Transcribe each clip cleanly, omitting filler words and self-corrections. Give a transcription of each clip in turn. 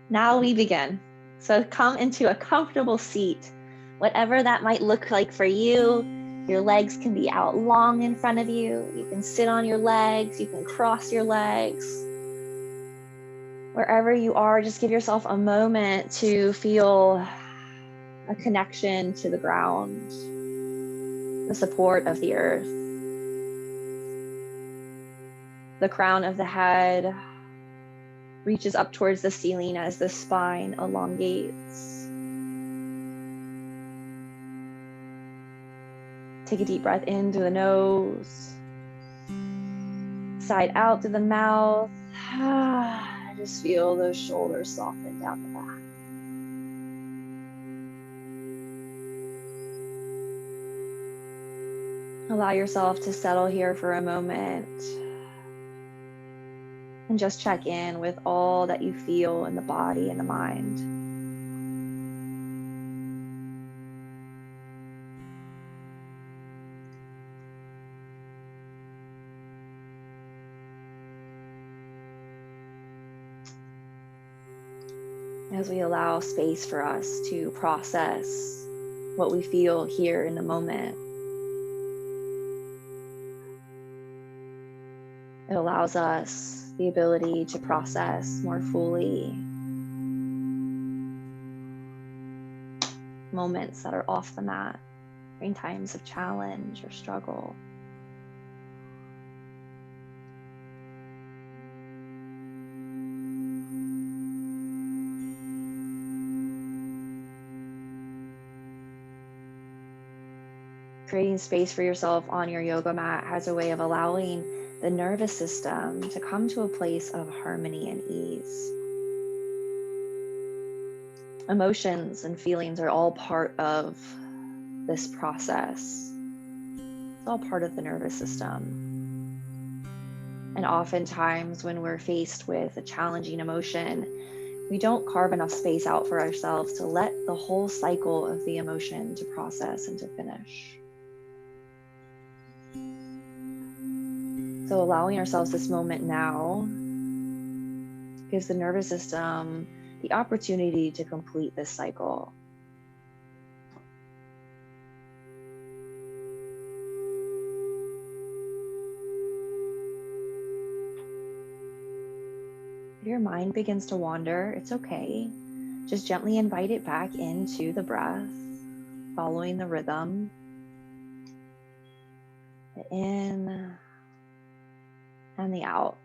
Now we begin. So come into a comfortable seat, whatever that might look like for you. Your legs can be out long in front of you. You can sit on your legs. You can cross your legs. Wherever you are, just give yourself a moment to feel a connection to the ground, the support of the earth. The crown of the head reaches up towards the ceiling as the spine elongates. Take a deep breath in through the nose, side out through the mouth. Just feel those shoulders soften down the back. Allow yourself to settle here for a moment and just check in with all that you feel in the body and the mind. As we allow space for us to process what we feel here in the moment, it allows us the ability to process more fully moments that are off the mat during times of challenge or struggle. Creating space for yourself on your yoga mat has a way of allowing the nervous system to come to a place of harmony and ease. Emotions and feelings are all part of this process. It's all part of the nervous system. And oftentimes when we're faced with a challenging emotion, we don't carve enough space out for ourselves to let the whole cycle of the emotion to process and to finish. So allowing ourselves this moment now gives the nervous system the opportunity to complete this cycle. If your mind begins to wander, it's okay. Just gently invite it back into the breath, following the rhythm. The in and the out.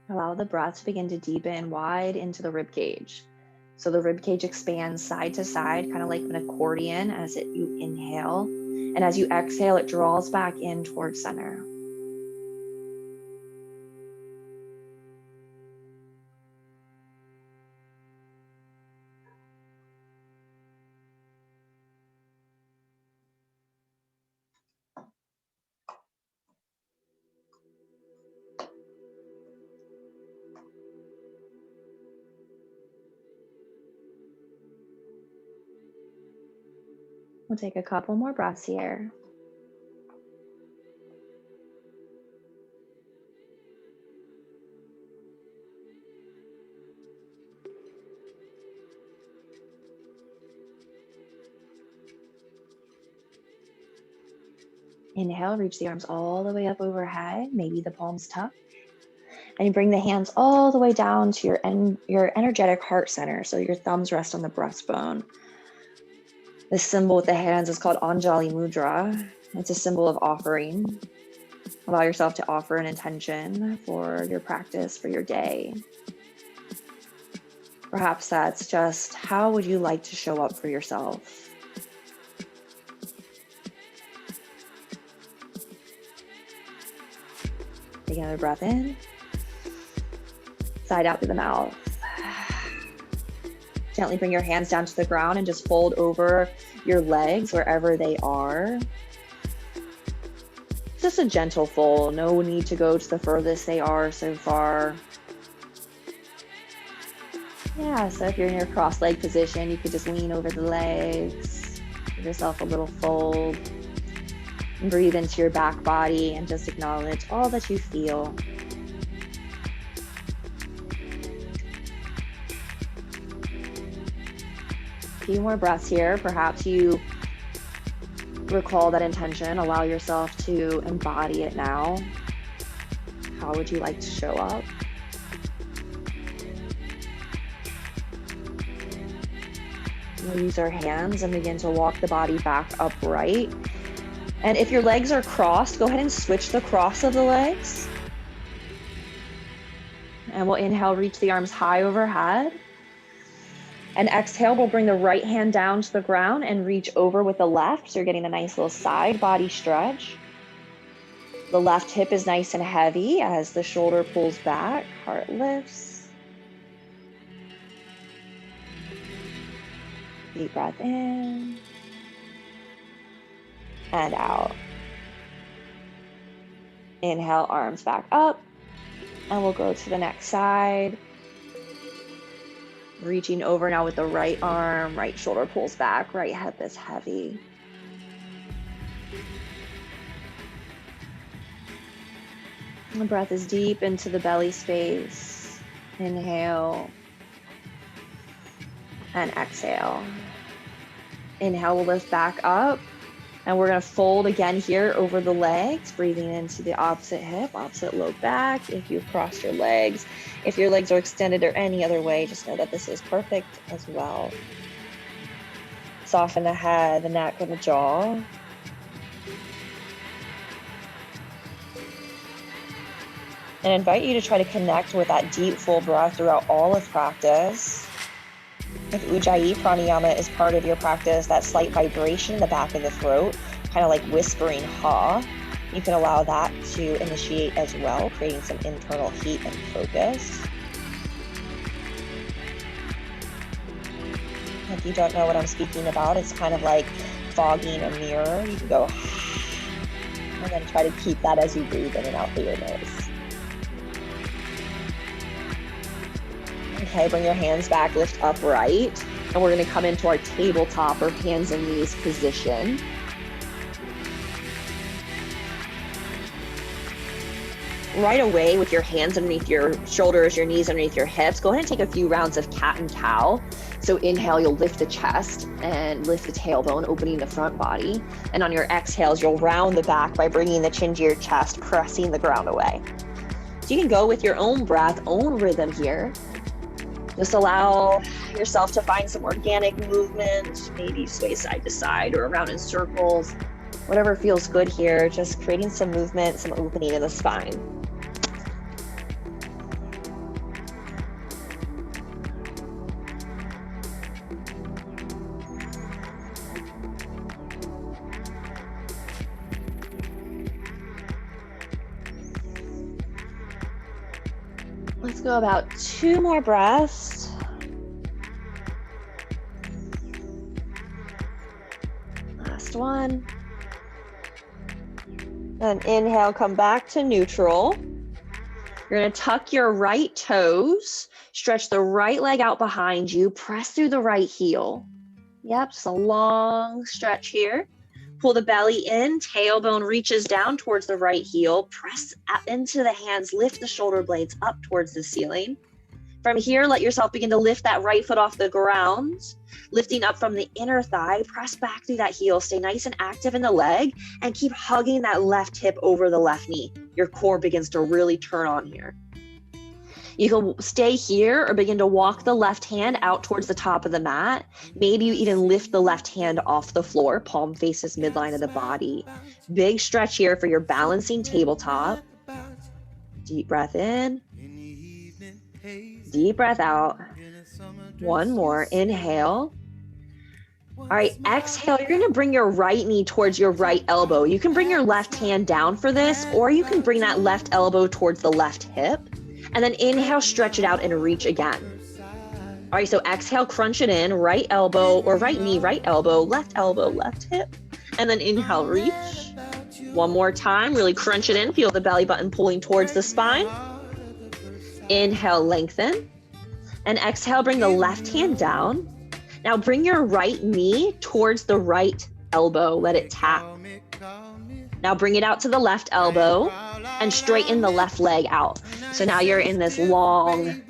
Allow the breath to begin to deepen wide into the rib cage. So the rib cage expands side to side, kind of like an accordion as you inhale. And as you exhale, it draws back in towards center. We'll take a couple more breaths here. Inhale, reach the arms all the way up overhead, maybe the palms tucked. And you bring the hands all the way down to your energetic heart center. So your thumbs rest on the breastbone. This symbol with the hands is called Anjali Mudra. It's a symbol of offering. Allow yourself to offer an intention for your practice, for your day. Perhaps that's just, how would you like to show up for yourself? Take another breath in. Side out through the mouth. Gently bring your hands down to the ground and just fold over your legs wherever they are. Just a gentle fold. No need to go to the furthest they are so far. Yeah, so if you're in your cross-leg position, you could just lean over the legs. Give yourself a little fold. And breathe into your back body and just acknowledge all that you feel. A few more breaths here. Perhaps you recall that intention. Allow yourself to embody it now. How would you like to show up? We'll use our hands and begin to walk the body back upright. And if your legs are crossed, go ahead and switch the cross of the legs. And we'll inhale, reach the arms high overhead. And exhale, we'll bring the right hand down to the ground and reach over with the left. So you're getting a nice little side body stretch. The left hip is nice and heavy as the shoulder pulls back, heart lifts. Deep breath in. And out. Inhale, arms back up. And we'll go to the next side. Reaching over now with the right arm, right shoulder pulls back, right hip is heavy. And the breath is deep into the belly space. Inhale. And exhale. Inhale, we'll lift back up. And we're going to fold again here over the legs, breathing into the opposite hip, opposite low back. If you've crossed your legs, if your legs are extended or any other way, just know that this is perfect as well. Soften the head, the neck, and the jaw. And invite you to try to connect with that deep, full breath throughout all of practice. If Ujjayi Pranayama is part of your practice, that slight vibration in the back of the throat, kind of like whispering ha, you can allow that to initiate as well, creating some internal heat and focus. If you don't know what I'm speaking about, it's kind of like fogging a mirror. You can go and then try to keep that as you breathe in and out through your nose. Okay, bring your hands back, lift upright, and we're going to come into our tabletop or hands and knees position. Right away, with your hands underneath your shoulders, your knees underneath your hips, go ahead and take a few rounds of cat and cow. So inhale, you'll lift the chest and lift the tailbone, opening the front body. And on your exhales, you'll round the back by bringing the chin to your chest, pressing the ground away. So you can go with your own breath, own rhythm here. Just allow yourself to find some organic movement, maybe sway side to side or around in circles, whatever feels good here, just creating some movement, some opening in the spine. Let's go about 2 more breaths. Last one. And inhale, come back to neutral. You're going to tuck your right toes, stretch the right leg out behind you, press through the right heel. Yep, just a long stretch here. Pull the belly in, tailbone reaches down towards the right heel, press into the hands, lift the shoulder blades up towards the ceiling. From here, let yourself begin to lift that right foot off the ground, lifting up from the inner thigh, press back through that heel, stay nice and active in the leg, and keep hugging that left hip over the left knee. Your core begins to really turn on here. You can stay here or begin to walk the left hand out towards the top of the mat. Maybe you even lift the left hand off the floor, palm faces midline of the body. Big stretch here for your balancing tabletop. Deep breath in. Deep breath out. One more. Inhale. All right, exhale. You're going to bring your right knee towards your right elbow. You can bring your left hand down for this, or you can bring that left elbow towards the left hip. And then inhale, stretch it out and reach again. All right, so exhale, crunch it in, right elbow or right knee, right elbow, left hip. And then inhale, reach. One more time, really crunch it in, feel the belly button pulling towards the spine. Inhale, lengthen. And exhale, bring the left hand down. Now bring your right knee towards the right elbow, let it tap. Now bring it out to the left elbow and straighten the left leg out. So now you're in this long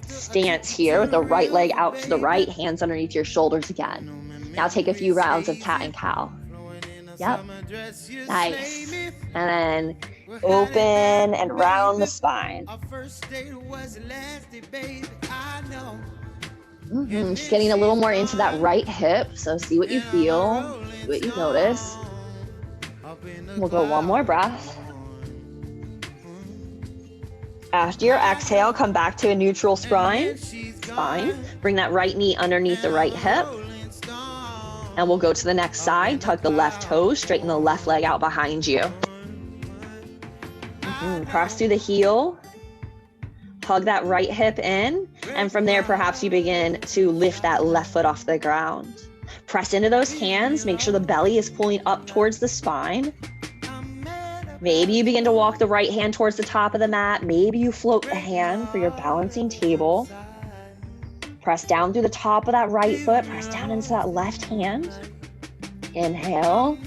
stance here with the right leg out to the right, hands underneath your shoulders again. Now take a few rounds of cat and cow. Yep. Nice. And then open and round the spine. Just getting a little more into that right hip. So see what you feel, see what you notice. We'll go one more breath. After your exhale, come back to a neutral spine. Bring that right knee underneath the right hip. And we'll go to the next side. Tuck the left toes, straighten the left leg out behind you. Cross through the heel. Hug that right hip in. And from there, perhaps you begin to lift that left foot off the ground. Press into those hands. Make sure the belly is pulling up towards the spine. Maybe you begin to walk the right hand towards the top of the mat. Maybe you float the hand for your balancing table. Press down through the top of that right foot. Press down into that left hand. Inhale.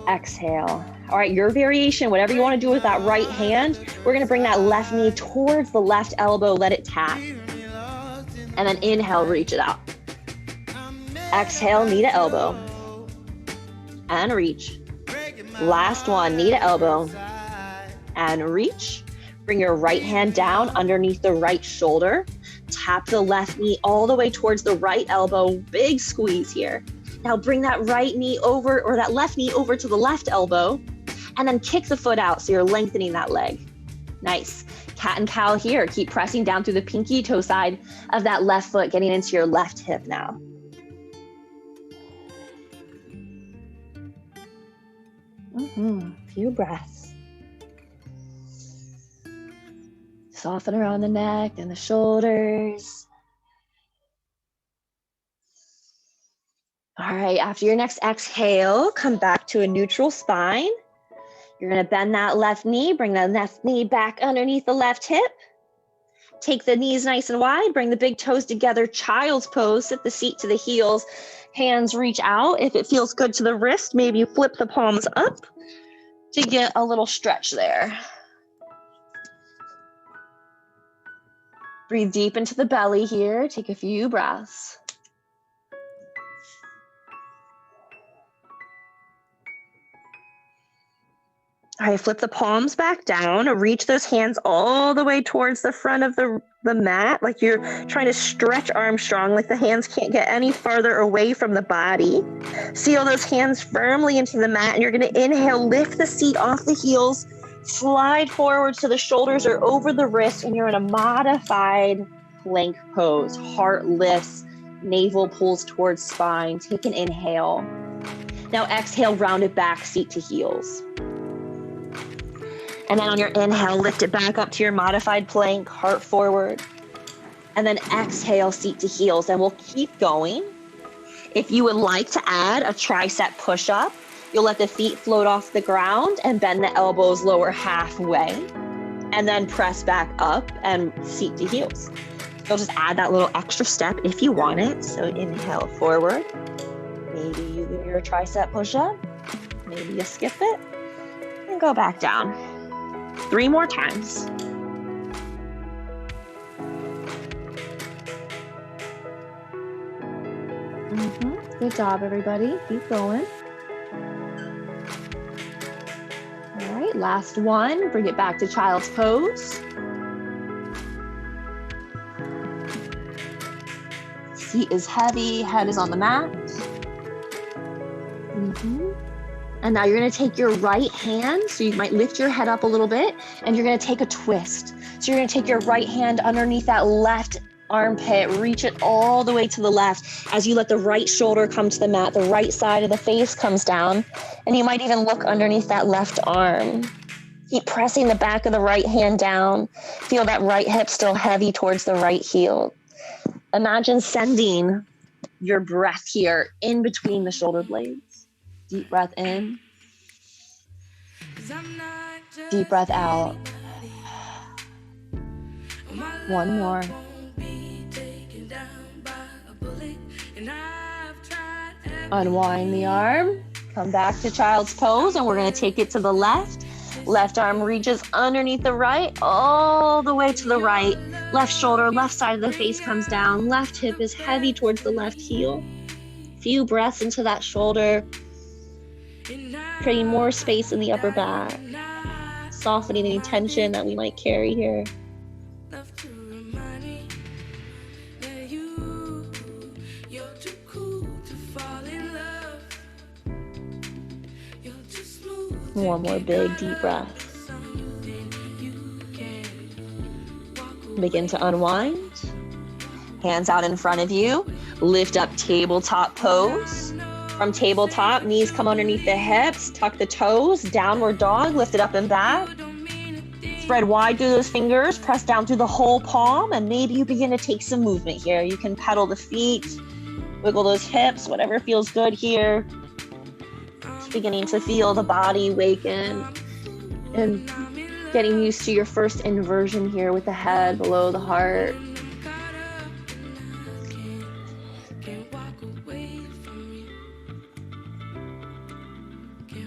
Exhale. All right, your variation, whatever you want to do with that right hand, we're going to bring that left knee towards the left elbow. Let it tap. And then inhale, reach it out. Exhale, knee to elbow. And reach. Last one, knee to elbow and reach. Bring your right hand down underneath the right shoulder. Tap the left knee all the way towards the right elbow. Big squeeze here. Now bring that right knee over, or that left knee over to the left elbow, and then kick the foot out so you're lengthening that leg. Nice. Cat and cow here. Keep pressing down through the pinky toe side of that left foot, getting into your left hip now. Few breaths. Soften around the neck and the shoulders. All right, after your next exhale, come back to a neutral spine. You're gonna bend that left knee, bring the left knee back underneath the left hip. Take the knees nice and wide, bring the big toes together, child's pose, sit the seat to the heels, hands reach out. If it feels good to the wrist, maybe you flip the palms up to get a little stretch there. Breathe deep into the belly here. Take a few breaths. All right, flip the palms back down. Reach those hands all the way towards the front of the mat, like you're trying to stretch Armstrong, like the hands can't get any farther away from the body. Seal those hands firmly into the mat, and you're going to inhale, lift the seat off the heels, slide forward so the shoulders are over the wrists, and you're in a modified plank pose. Heart lifts, navel pulls towards spine. Take an inhale. Now exhale, round it back, seat to heels. And then on your inhale, lift it back up to your modified plank, heart forward. And then exhale, seat to heels. And we'll keep going. If you would like to add a tricep push-up, you'll let the feet float off the ground and bend the elbows lower halfway. And then press back up and seat to heels. You'll just add that little extra step if you want it. So inhale forward. Maybe you do your tricep push-up. Maybe you skip it. And go back down. 3 more times. Good job, everybody. Keep going. All right, last one. Bring it back to child's pose. Seat is heavy, head is on the mat. And now you're gonna take your right hand, so you might lift your head up a little bit, and you're gonna take a twist. So you're gonna take your right hand underneath that left armpit, reach it all the way to the left as you let the right shoulder come to the mat, the right side of the face comes down, and you might even look underneath that left arm. Keep pressing the back of the right hand down. Feel that right hip still heavy towards the right heel. Imagine sending your breath here in between the shoulder blades. Deep breath in. Deep breath out. One more. Unwind the arm. Come back to child's pose, and we're going to take it to the left. Left arm reaches underneath the right, all the way to the right. Left shoulder, left side of the face comes down. Left hip is heavy towards the left heel. Few breaths into that shoulder, creating more space in the upper back, softening any tension that we might carry here. One more big deep breath. Begin to unwind. Hands out in front of you. Lift up tabletop pose. From tabletop, knees come underneath the hips. Tuck the toes. Downward dog. Lift it up and back. Spread wide through those fingers. Press down through the whole palm. And maybe you begin to take some movement here. You can pedal the feet. Wiggle those hips. Whatever feels good here. Beginning to feel the body waken and getting used to your first inversion here with the head below the heart.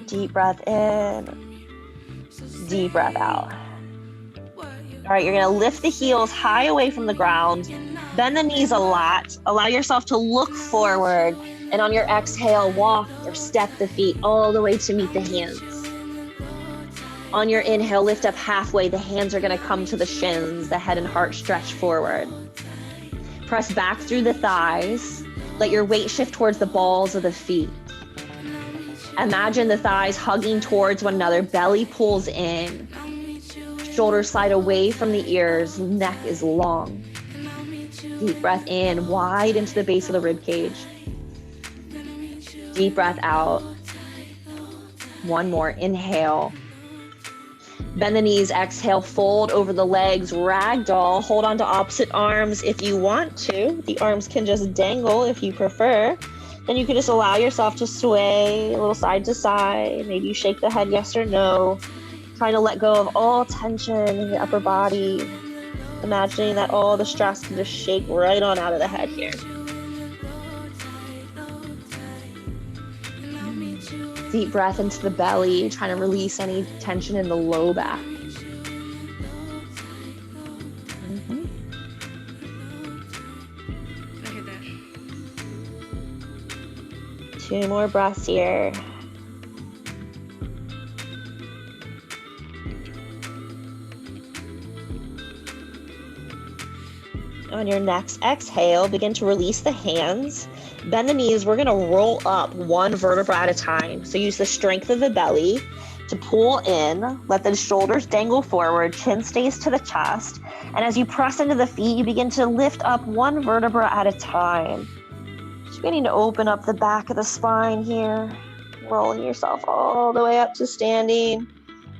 Deep breath in, deep breath out. All right, you're gonna lift the heels high away from the ground, bend the knees a lot, allow yourself to look forward. And on your exhale, walk or step the feet all the way to meet the hands. On your inhale, lift up halfway. The hands are going to come to the shins, the head and heart stretch forward. Press back through the thighs. Let your weight shift towards the balls of the feet. Imagine the thighs hugging towards one another. Belly pulls in. Shoulders slide away from the ears. Neck is long. Deep breath in, wide into the base of the rib cage. Deep breath out. One more. Inhale. Bend the knees. Exhale. Fold over the legs. Ragdoll. Hold on to opposite arms if you want to. The arms can just dangle if you prefer. Then you can just allow yourself to sway a little side to side. Maybe you shake the head yes or no. Trying to let go of all tension in the upper body. Imagining that all the stress can just shake right on out of the head here. Deep breath into the belly, trying to release any tension in the low back. Two more breaths here. On your next exhale, begin to release the hands. Bend the knees. We're going to roll up one vertebra at a time. So use the strength of the belly to pull in. Let the shoulders dangle forward. Chin stays to the chest. And as you press into the feet, you begin to lift up one vertebra at a time. Just beginning to open up the back of the spine here. Rolling yourself all the way up to standing.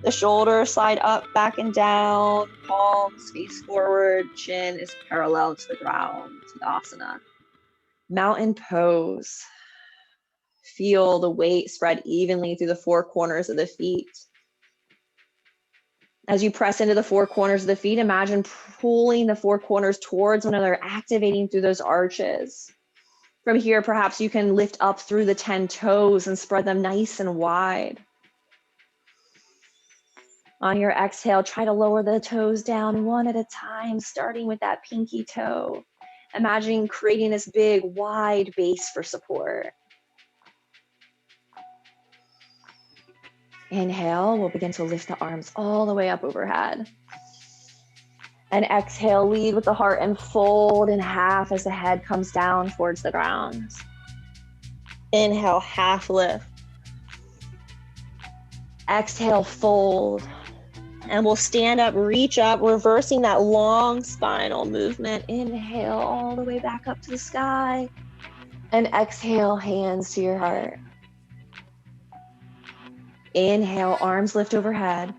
The shoulders slide up, back and down. Palms face forward. Chin is parallel to the ground. Tadasana. Mountain pose. Feel the weight spread evenly through the four corners of the feet. As you press into the four corners of the feet, imagine pulling the four corners towards one another, activating through those arches. From here, perhaps you can lift up through the 10 toes and spread them nice and wide. On your exhale, try to lower the toes down one at a time, starting with that pinky toe. Imagining creating this big, wide base for support. Inhale, we'll begin to lift the arms all the way up overhead. And exhale, lead with the heart and fold in half as the head comes down towards the ground. Inhale, half lift. Exhale, fold. And we'll stand up, reach up, reversing that long spinal movement. Inhale all the way back up to the sky. And exhale, hands to your heart. Inhale, arms lift overhead.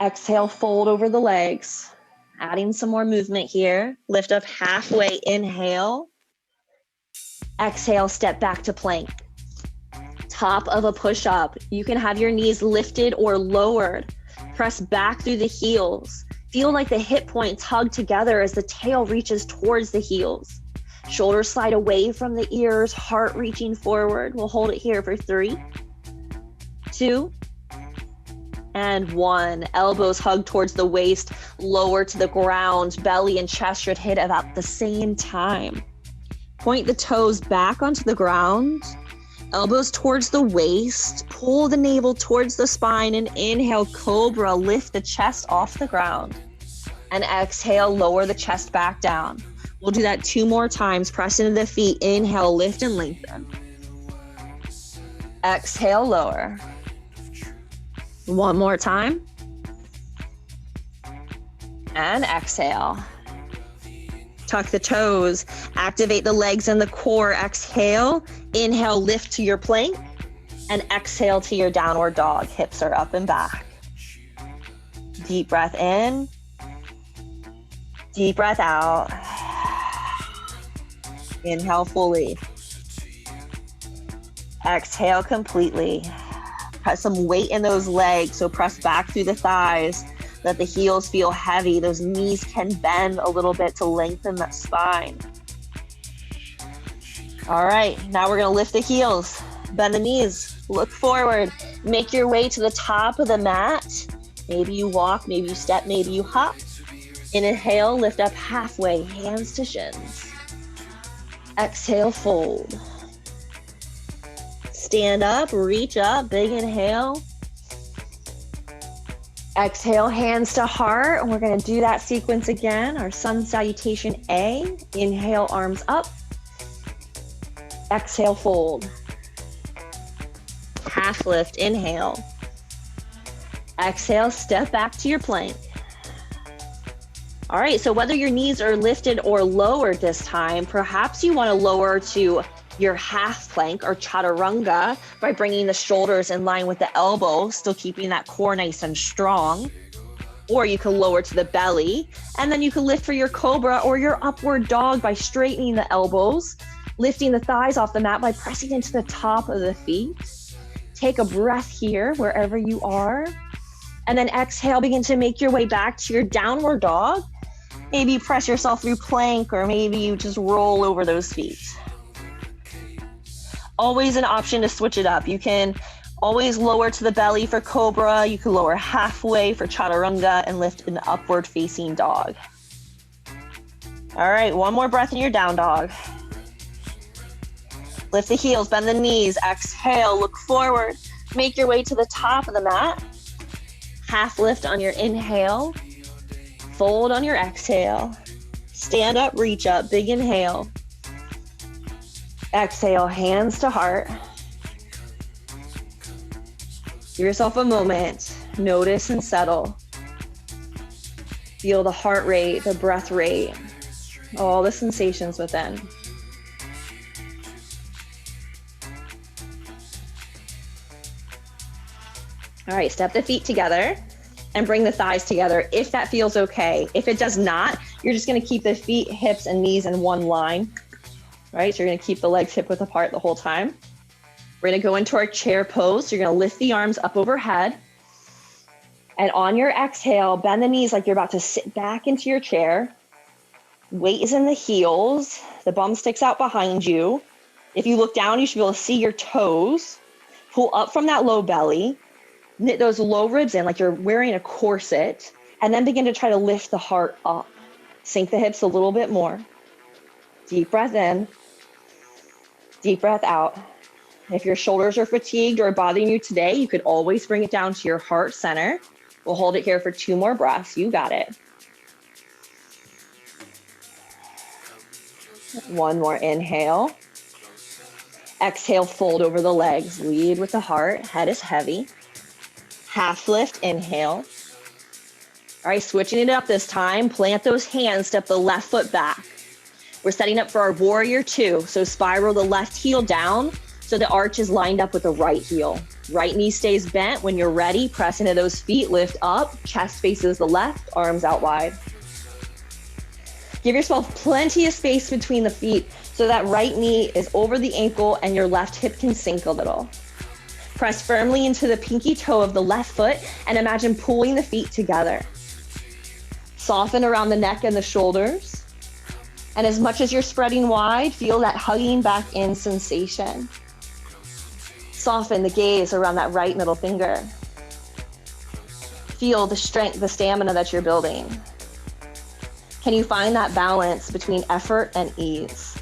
Exhale, fold over the legs. Adding some more movement here. Lift up halfway, inhale. Exhale, step back to plank. Top of a push-up. You can have your knees lifted or lowered. Press back through the heels. Feel like the hip points hug together as the tail reaches towards the heels. Shoulders slide away from the ears, heart reaching forward. We'll hold it here for 3, 2, and 1. Elbows hug towards the waist, lower to the ground. Belly and chest should hit about the same time. Point the toes back onto the ground. Elbows towards the waist. Pull the navel towards the spine and inhale, cobra. Lift the chest off the ground. And exhale, lower the chest back down. We'll do that 2 more times. Press into the feet. Inhale, lift and lengthen. Exhale, lower. 1 more time. And exhale. Tuck the toes. Activate the legs and the core. Exhale. Inhale, lift to your plank. And exhale to your downward dog. Hips are up and back. Deep breath in. Deep breath out. Inhale fully. Exhale completely. Put some weight in those legs, so press back through the thighs. Let the heels feel heavy. Those knees can bend a little bit to lengthen that spine. All right, now we're gonna lift the heels. Bend the knees, look forward. Make your way to the top of the mat. Maybe you walk, maybe you step, maybe you hop. Inhale, lift up halfway, hands to shins. Exhale, fold. Stand up, reach up, big inhale. Exhale, hands to heart. And we're gonna do that sequence again. Our sun salutation A. Inhale, arms up. Exhale, fold. Half lift, inhale. Exhale, step back to your plank. All right, so whether your knees are lifted or lowered this time, perhaps you want to lower to your half plank or chaturanga by bringing the shoulders in line with the elbows, still keeping that core nice and strong. Or you can lower to the belly, and then you can lift for your cobra or your upward dog by straightening the elbows, lifting the thighs off the mat by pressing into the top of the feet. Take a breath here, wherever you are. And then exhale, begin to make your way back to your downward dog. Maybe you press yourself through plank, or maybe you just roll over those feet. Always an option to switch it up. You can always lower to the belly for cobra. You can lower halfway for chaturanga and lift an upward facing dog. All right, 1 more breath in your down dog. Lift the heels, bend the knees. Exhale, look forward. Make your way to the top of the mat. Half lift on your inhale. Fold on your exhale. Stand up, reach up, big inhale. Exhale, hands to heart. Give yourself a moment. Notice and settle. Feel the heart rate, the breath rate, all the sensations within. All right, step the feet together and bring the thighs together if that feels okay. If it does not, you're just gonna keep the feet, hips, and knees in one line. Right, so you're gonna keep the legs hip width apart the whole time. We're gonna go into our chair pose. You're gonna lift the arms up overhead. And on your exhale, bend the knees like you're about to sit back into your chair. Weight is in the heels. The bum sticks out behind you. If you look down, you should be able to see your toes. Pull up from that low belly. Knit those low ribs in like you're wearing a corset. And then begin to try to lift the heart up. Sink the hips a little bit more. Deep breath in. Deep breath out. If your shoulders are fatigued or bothering you today, you could always bring it down to your heart center. We'll hold it here for 2 more breaths. You got it. 1 more inhale. Exhale, fold over the legs. Lead with the heart. Head is heavy. Half lift, inhale. All right, switching it up this time. Plant those hands, step the left foot back. We're setting up for our warrior 2. So spiral the left heel down so the arch is lined up with the right heel. Right knee stays bent. When you're ready, press into those feet, lift up, chest faces the left, arms out wide. Give yourself plenty of space between the feet so that right knee is over the ankle and your left hip can sink a little. Press firmly into the pinky toe of the left foot and imagine pulling the feet together. Soften around the neck and the shoulders. And as much as you're spreading wide, feel that hugging back in sensation. Soften the gaze around that right middle finger. Feel the strength, the stamina that you're building. Can you find that balance between effort and ease?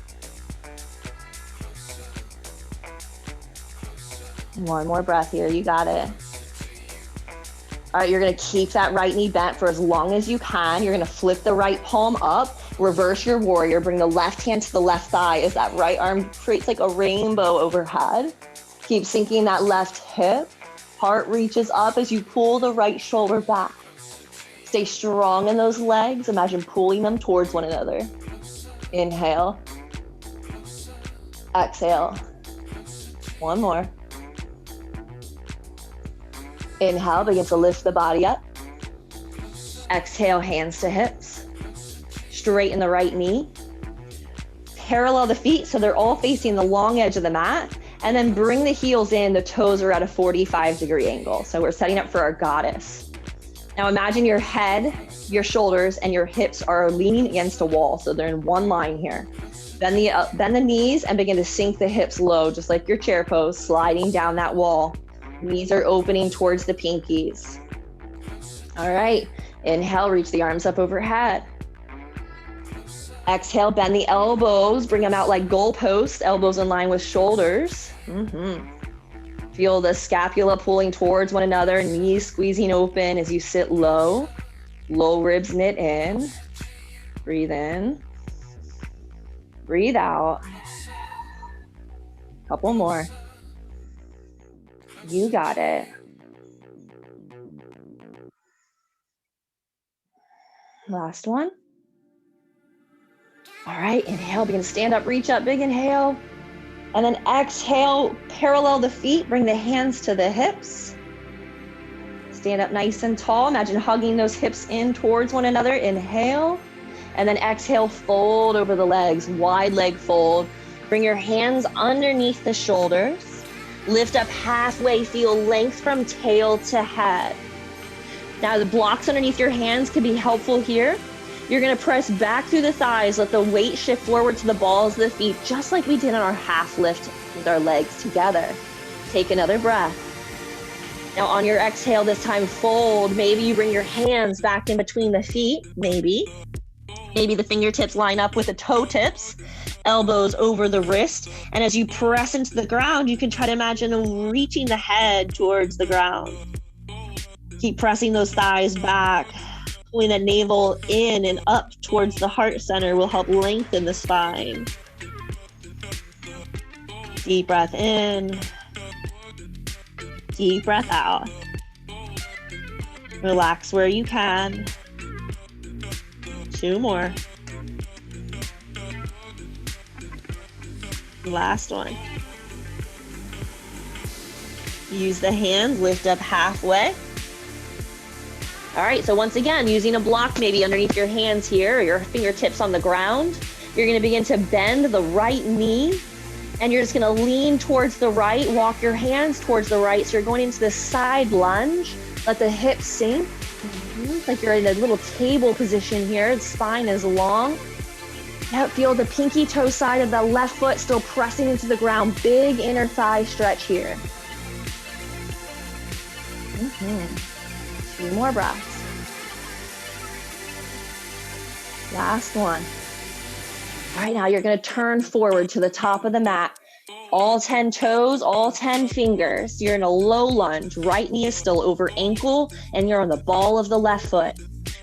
One more breath here, you got it. All right, you're gonna keep that right knee bent for as long as you can. You're gonna flip the right palm up, reverse your warrior, bring the left hand to the left thigh as that right arm creates like a rainbow overhead. Keep sinking that left hip. Heart reaches up as you pull the right shoulder back. Stay strong in those legs. Imagine pulling them towards one another. Inhale. Exhale. One more. Inhale, begin to lift the body up. Exhale, hands to hips. Straighten the right knee. Parallel the feet so they're all facing the long edge of the mat. And then bring the heels in, the toes are at a 45-degree angle. So we're setting up for our goddess. Now imagine your head, your shoulders, and your hips are leaning against a wall. So they're in one line here. Bend the knees and begin to sink the hips low, just like your chair pose, sliding down that wall. Knees are opening towards the pinkies. All right, inhale, reach the arms up overhead. Exhale, bend the elbows, bring them out like goalposts, elbows in line with shoulders. Feel the scapula pulling towards one another, knees squeezing open as you sit low. Low ribs knit in. Breathe in. Breathe out. Couple more. You got it. Last one. All right, inhale, begin to stand up, reach up, big inhale. And then exhale, parallel the feet, bring the hands to the hips. Stand up nice and tall. Imagine hugging those hips in towards one another. Inhale. And then exhale, fold over the legs, wide leg fold. Bring your hands underneath the shoulders. Lift up halfway, feel length from tail to head. Now the blocks underneath your hands can be helpful here. You're gonna press back through the thighs, let the weight shift forward to the balls of the feet, just like we did in our half lift with our legs together. Take another breath. Now on your exhale this time, fold. Maybe you bring your hands back in between the feet, maybe. Maybe the fingertips line up with the toe tips, elbows over the wrist. And as you press into the ground, you can try to imagine reaching the head towards the ground. Keep pressing those thighs back. Pulling the navel in and up towards the heart center will help lengthen the spine. Deep breath in. Deep breath out. Relax where you can. 2 more. Last one. Use the hands, lift up halfway. All right, so once again, using a block maybe underneath your hands here or your fingertips on the ground, you're gonna begin to bend the right knee and you're just gonna lean towards the right, walk your hands towards the right. So you're going into the side lunge, let the hips sink. Like you're in a little table position here, the spine is long. Now feel the pinky toe side of the left foot still pressing into the ground, big inner thigh stretch here. 2 more breaths. Last one. All right, now you're gonna turn forward to the top of the mat. All 10 toes, all 10 fingers. You're in a low lunge. Right knee is still over ankle and you're on the ball of the left foot.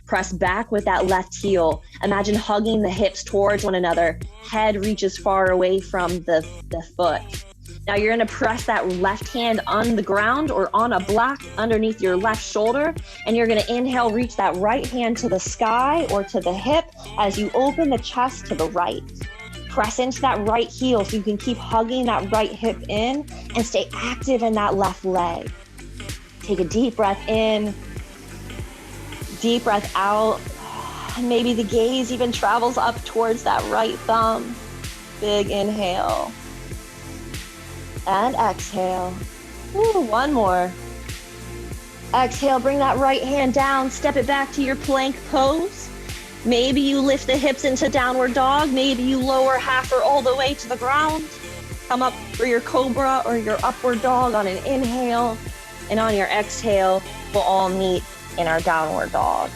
Press back with that left heel. Imagine hugging the hips towards one another. Head reaches far away from the foot. Now you're gonna press that left hand on the ground or on a block underneath your left shoulder, and you're gonna inhale, reach that right hand to the sky or to the hip as you open the chest to the right. Press into that right heel so you can keep hugging that right hip in and stay active in that left leg. Take a deep breath in, deep breath out. Maybe the gaze even travels up towards that right thumb. Big inhale. And exhale. Ooh, one more. Exhale, bring that right hand down, step it back to your plank pose. Maybe you lift the hips into downward dog. Maybe you lower half or all the way to the ground. Come up for your cobra or your upward dog on an inhale. And on your exhale, we'll all meet in our downward dog.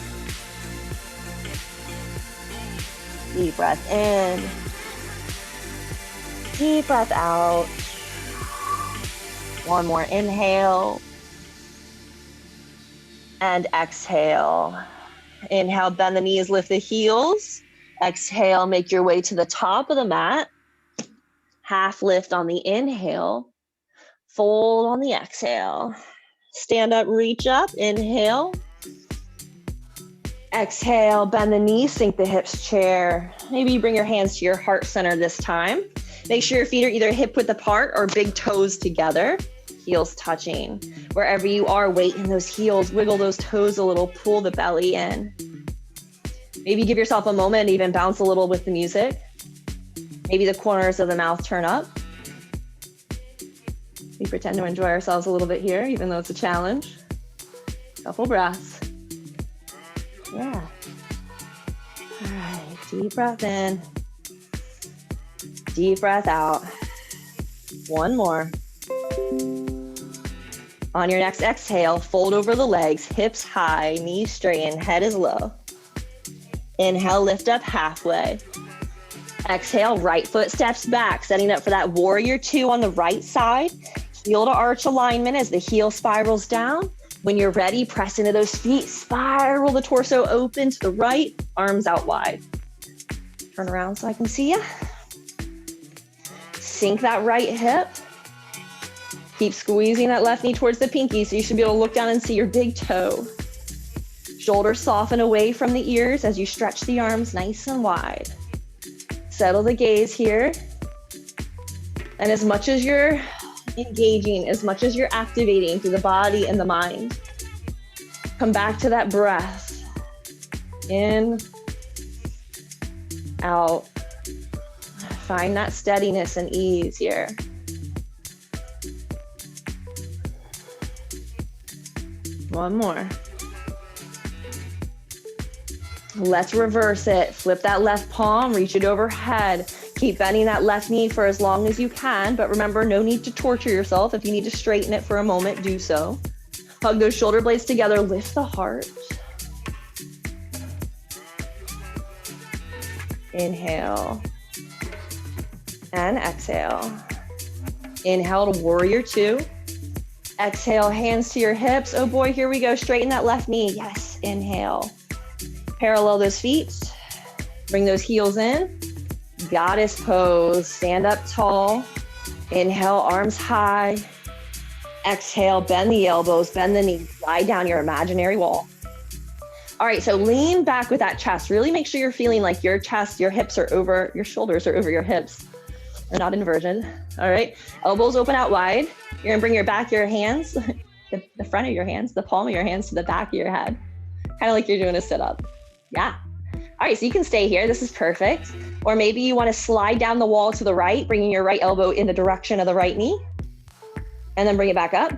Deep breath in. Deep breath out. One more inhale. And exhale. Inhale, bend the knees, lift the heels. Exhale, make your way to the top of the mat. Half lift on the inhale. Fold on the exhale. Stand up, reach up, inhale. Exhale, bend the knees, sink the hips, chair. Maybe you bring your hands to your heart center this time. Make sure your feet are either hip width apart or big toes together. Heels touching. Wherever you are, weight in those heels, wiggle those toes a little, pull the belly in. Maybe give yourself a moment and even bounce a little with the music. Maybe the corners of the mouth turn up. We pretend to enjoy ourselves a little bit here, even though it's a challenge. Couple breaths. Yeah. All right, deep breath in. Deep breath out. One more. On your next exhale, fold over the legs, hips high, knees straighten, head is low. Inhale, lift up halfway. Exhale, right foot steps back, setting up for that warrior two on the right side. Heel to arch alignment as the heel spirals down. When you're ready, press into those feet, spiral the torso open to the right, arms out wide. Turn around so I can see you. Sink that right hip. Keep squeezing that left knee towards the pinky so you should be able to look down and see your big toe. Shoulders soften away from the ears as you stretch the arms nice and wide. Settle the gaze here. And as much as you're engaging, as much as you're activating through the body and the mind, come back to that breath. In, out. Find that steadiness and ease here. One more. Let's reverse it. Flip that left palm, reach it overhead. Keep bending that left knee for as long as you can, but remember, no need to torture yourself. If you need to straighten it for a moment, do so. Hug those shoulder blades together, lift the heart. Inhale. And exhale. Inhale to warrior two. Exhale, hands to your hips. Oh boy, here we go. Straighten that left knee. Yes, inhale. Parallel those feet. Bring those heels in. Goddess pose. Stand up tall. Inhale, arms high. Exhale, bend the elbows, bend the knees. Lie down your imaginary wall. All right, so lean back with that chest. Really make sure you're feeling like your chest, your hips are over, your shoulders are over your hips. They're not inverted. All right, elbows open out wide. You're gonna bring your back, your hands, the front of your hands, the palm of your hands to the back of your head. Kind of like you're doing a sit up. Yeah. All right, so you can stay here. This is perfect. Or maybe you wanna slide down the wall to the right, bringing your right elbow in the direction of the right knee. And then bring it back up.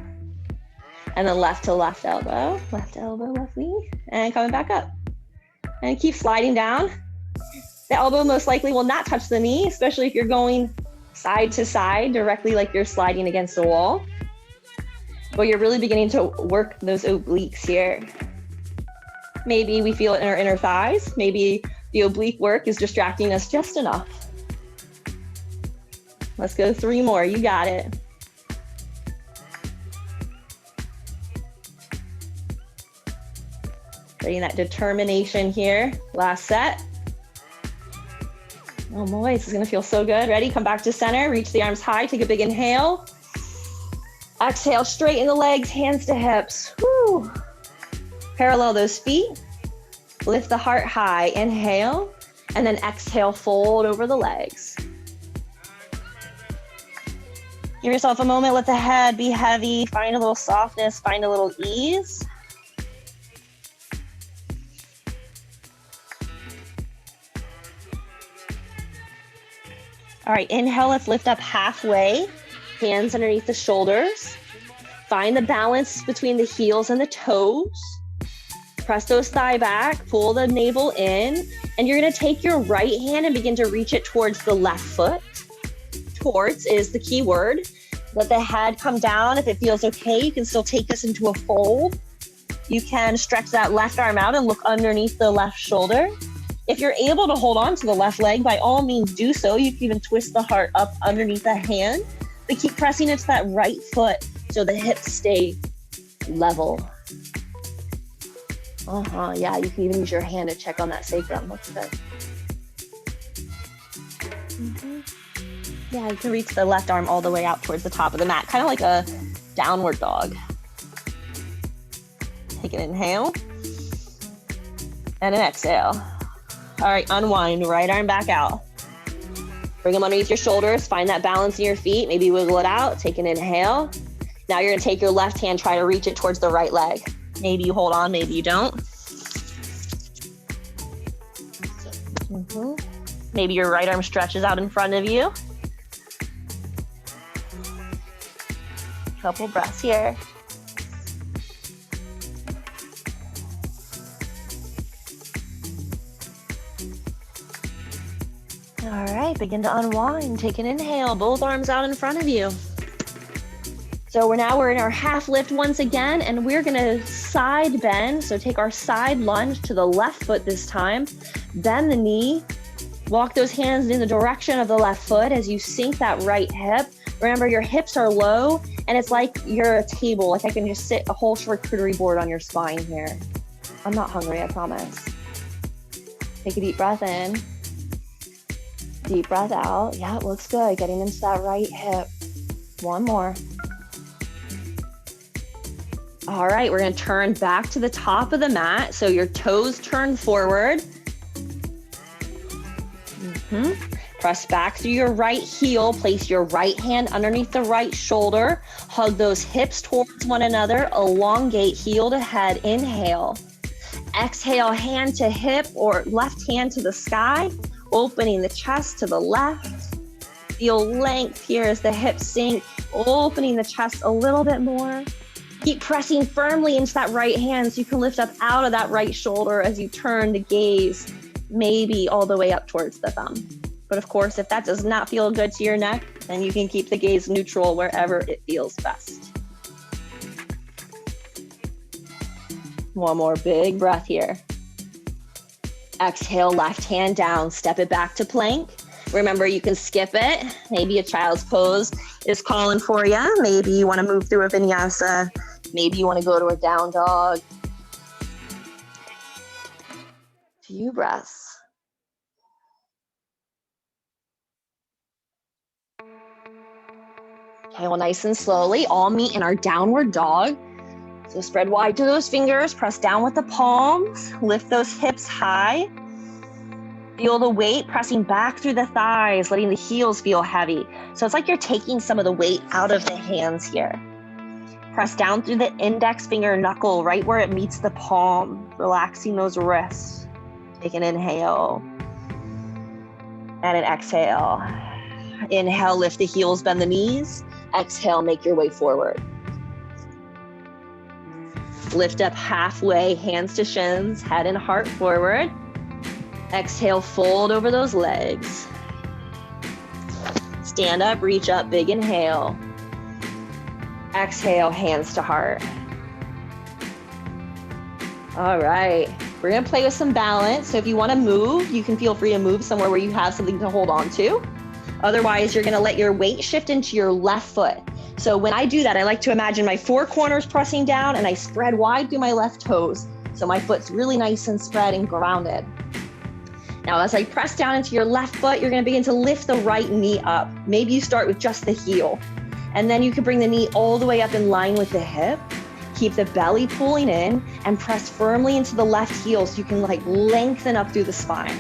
And then left to left elbow, left knee, and coming back up. And keep sliding down. The elbow most likely will not touch the knee, especially if you're going side to side, directly like you're sliding against the wall. But you're really beginning to work those obliques here. Maybe we feel it in our inner thighs. Maybe the oblique work is distracting us just enough. Let's go 3 more, you got it. Creating that determination here. Last set. Oh boy, this is gonna feel so good. Ready? Come back to center, reach the arms high, take a big inhale. Exhale, straighten the legs, hands to hips. Woo. Parallel those feet. Lift the heart high, inhale, and then exhale, fold over the legs. Give yourself a moment, let the head be heavy, find a little softness, find a little ease. All right, inhale, let's lift up halfway, hands underneath the shoulders. Find the balance between the heels and the toes. Press those thigh back, pull the navel in, and you're gonna take your right hand and begin to reach it towards the left foot. Towards is the key word. Let the head come down. If it feels okay, you can still take this into a fold. You can stretch that left arm out and look underneath the left shoulder. If you're able to hold on to the left leg, by all means do so. You can even twist the heart up underneath the hand, but keep pressing into that right foot so the hips stay level. Yeah, you can even use your hand to check on that sacrum. Looks good. Yeah, you can reach the left arm all the way out towards the top of the mat, kind of like a downward dog. Take an inhale and an exhale. All right, unwind, right arm back out. Bring them underneath your shoulders, find that balance in your feet, maybe wiggle it out, take an inhale. Now you're gonna take your left hand, try to reach it towards the right leg. Maybe you hold on, maybe you don't. Maybe your right arm stretches out in front of you. Couple breaths here. All right, begin to unwind. Take an inhale, both arms out in front of you. So we're in our half lift once again, and we're gonna side bend. So take our side lunge to the left foot this time. Bend the knee, walk those hands in the direction of the left foot as you sink that right hip. Remember, your hips are low, and it's like you're a table. Like I can just sit a whole charcuterie board on your spine here. I'm not hungry, I promise. Take a deep breath in. Deep breath out. Yeah, it looks good. Getting into that right hip. One more. All right, we're gonna turn back to the top of the mat. So your toes turn forward. Press back through your right heel. Place your right hand underneath the right shoulder. Hug those hips towards one another. Elongate heel to head. Inhale. Exhale, hand to hip or left hand to the sky. Opening the chest to the left. Feel length here as the hips sink. Opening the chest a little bit more. Keep pressing firmly into that right hand so you can lift up out of that right shoulder as you turn the gaze, maybe all the way up towards the thumb. But of course, if that does not feel good to your neck, then you can keep the gaze neutral wherever it feels best. One more big breath here. Exhale, left hand down, step it back to plank. Remember, you can skip it. Maybe a child's pose is calling for you. Maybe you want to move through a vinyasa. Maybe you want to go to a down dog. Few breaths. Okay, well, nice and slowly, all meet in our downward dog. So spread wide to those fingers, press down with the palms, lift those hips high. Feel the weight pressing back through the thighs, letting the heels feel heavy. So it's like you're taking some of the weight out of the hands here. Press down through the index finger knuckle, right where it meets the palm, relaxing those wrists. Take an inhale and an exhale. Inhale, lift the heels, bend the knees. Exhale, make your way forward. Lift up halfway, hands to shins, head and heart forward. Exhale, fold over those legs. Stand up, reach up, big inhale. Exhale, hands to heart. All right, we're gonna play with some balance. So if you wanna move, you can feel free to move somewhere where you have something to hold on to. Otherwise, you're gonna let your weight shift into your left foot. So when I do that, I like to imagine my four corners pressing down and I spread wide through my left toes. So my foot's really nice and spread and grounded. Now, as I press down into your left foot, you're gonna begin to lift the right knee up. Maybe you start with just the heel. And then you can bring the knee all the way up in line with the hip. Keep the belly pulling in and press firmly into the left heel so you can like lengthen up through the spine.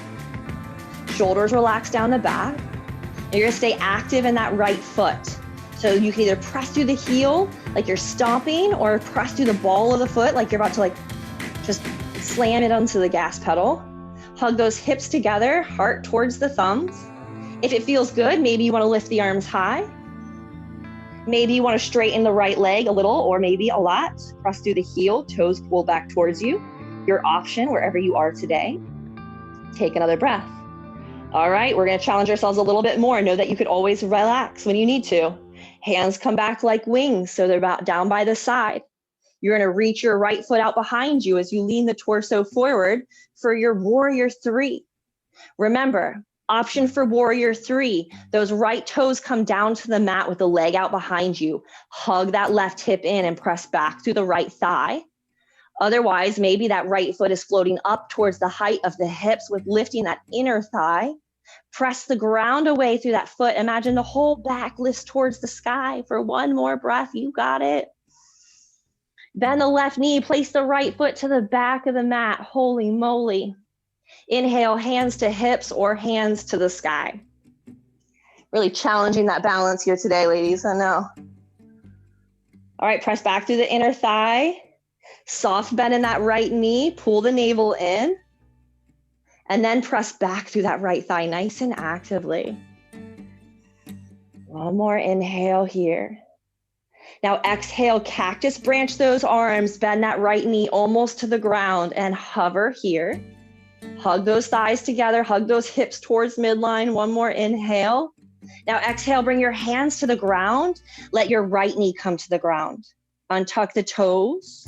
Shoulders relax down the back. And you're gonna stay active in that right foot. So you can either press through the heel like you're stomping or press through the ball of the foot like you're about to like just slam it onto the gas pedal. Hug those hips together, heart towards the thumbs. If it feels good, maybe you want to lift the arms high. Maybe you want to straighten the right leg a little or maybe a lot. Press through the heel, toes pull back towards you. Your option, wherever you are today, take another breath. All right, we're gonna challenge ourselves a little bit more. Know that you could always relax when you need to. Hands come back like wings, so they're about down by the side. You're gonna reach your right foot out behind you as you lean the torso forward for your warrior three. Remember, option for warrior three, those right toes come down to the mat with the leg out behind you. Hug that left hip in and press back through the right thigh. Otherwise, maybe that right foot is floating up towards the height of the hips with lifting that inner thigh. Press the ground away through that foot. Imagine the whole back lifts towards the sky for one more breath. You got it. Bend the left knee, place the right foot to the back of the mat. Holy moly. Inhale, hands to hips or hands to the sky. Really challenging that balance here today, ladies, I know. All right, press back through the inner thigh. Soft bend in that right knee, pull the navel in, and then press back through that right thigh nice and actively. One more inhale here. Now exhale, cactus branch those arms, bend that right knee almost to the ground and hover here. Hug those thighs together, hug those hips towards midline. One more inhale. Now exhale, bring your hands to the ground. Let your right knee come to the ground. Untuck the toes.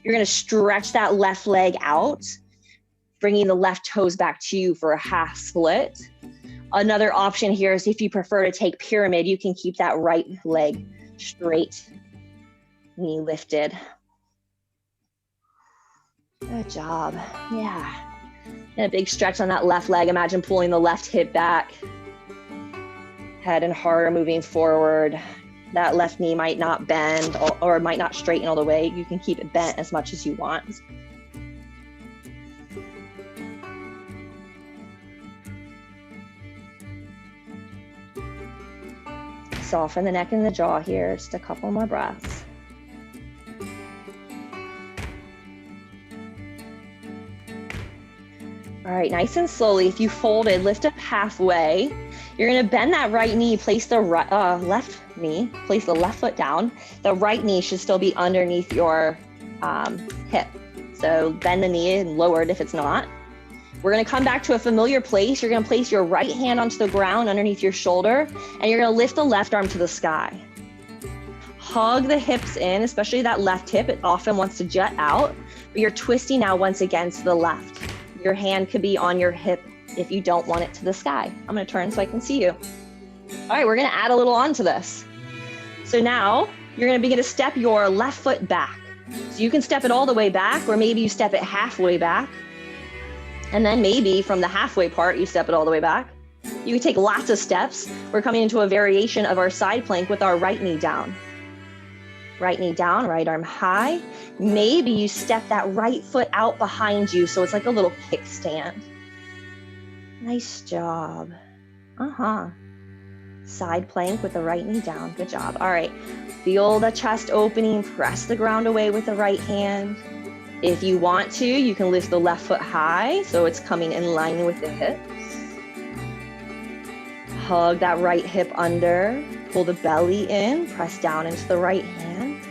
You're gonna stretch that left leg out, bringing the left toes back to you for a half split. Another option here is if you prefer to take pyramid, you can keep that right leg straight, knee lifted. Good job, yeah. And a big stretch on that left leg. Imagine pulling the left hip back. Head and heart are moving forward. That left knee might not bend or might not straighten all the way. You can keep it bent as much as you want. Soften the neck and the jaw here. Just a couple more breaths. All right, nice and slowly, if you folded, lift up halfway. You're gonna bend that right knee, place the left knee, place the left foot down. The right knee should still be underneath your hip. So bend the knee and lower it if it's not. We're gonna come back to a familiar place. You're gonna place your right hand onto the ground underneath your shoulder, and you're gonna lift the left arm to the sky. Hug the hips in, especially that left hip. It often wants to jut out, but you're twisting now once again to the left. Your hand could be on your hip if you don't want it to the sky. I'm gonna turn so I can see you. All right, we're gonna add a little on to this. So now you're gonna begin to step your left foot back. So you can step it all the way back, or maybe you step it halfway back. And then maybe from the halfway part, you step it all the way back. You can take lots of steps. We're coming into a variation of our side plank with our right knee down. Right knee down, right arm high. Maybe you step that right foot out behind you, so it's like a little kickstand. Nice job. Side plank with the right knee down. Good job. All right. Feel the chest opening. Press the ground away with the right hand. If you want to, you can lift the left foot high so it's coming in line with the hips. Hug that right hip under. Pull the belly in. Press down into the right hand.